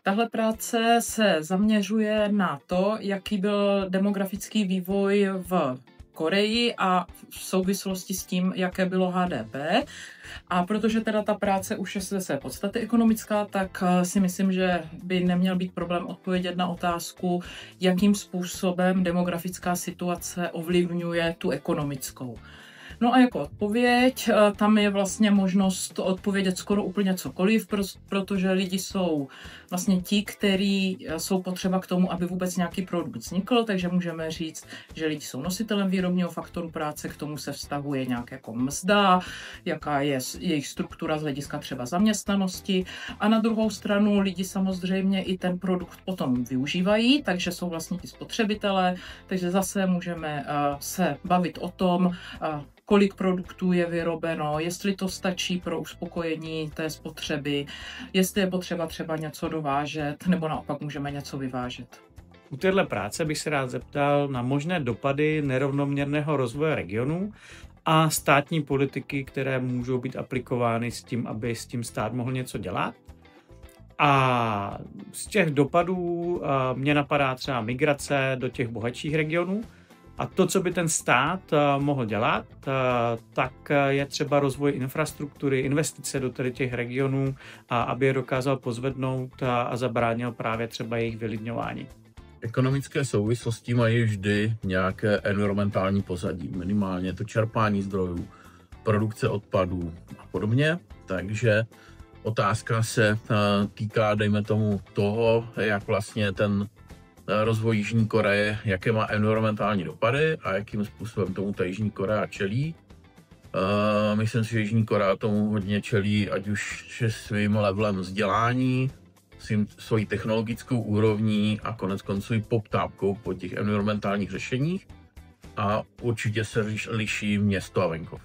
Tahle práce se zaměřuje na to, jaký byl demografický vývoj v Koreji a v souvislosti s tím, jaké bylo HDP. A protože teda ta práce už je ze své podstaty ekonomická, tak si myslím, že by neměl být problém odpovědět na otázku, jakým způsobem demografická situace ovlivňuje tu ekonomickou. No a jako odpověď, tam je vlastně možnost odpovědět skoro úplně cokoliv, protože lidi jsou vlastně ti, kteří jsou potřeba k tomu, aby vůbec nějaký produkt vznikl, takže můžeme říct, že lidi jsou nositelem výrobního faktoru práce, k tomu se vztahuje nějaká jako mzda, jaká je jejich struktura z hlediska třeba zaměstnanosti a na druhou stranu lidi samozřejmě i ten produkt potom využívají, takže jsou vlastně ti spotřebitelé, takže zase můžeme se bavit o tom, kolik produktů je vyrobeno, jestli to stačí pro uspokojení té spotřeby, jestli je potřeba třeba něco dovážet, nebo naopak můžeme něco vyvážet. U téhle práce bych se rád zeptal na možné dopady nerovnoměrného rozvoje regionu a státní politiky, které můžou být aplikovány s tím, aby s tím stát mohl něco dělat. A z těch dopadů mě napadá třeba migrace do těch bohatších regionů. A to, co by ten stát mohl dělat, tak je třeba rozvoj infrastruktury, investice do těch regionů, aby je dokázal pozvednout a zabránil právě třeba jejich vylidňování. Ekonomické souvislosti mají vždy nějaké environmentální pozadí, minimálně to čerpání zdrojů, produkce odpadů a podobně, takže otázka se týká, dejme tomu, toho, jak vlastně ten rozvoj Jižní Koreje, jaké má environmentální dopady a jakým způsobem tomu ta Jižní Korea čelí. Myslím si, že Jižní Korea tomu hodně čelí, ať už svým levelem vzdělání, svojí technologickou úrovní a konec konců i poptávkou po těch environmentálních řešeních. A určitě se liší město a venkov.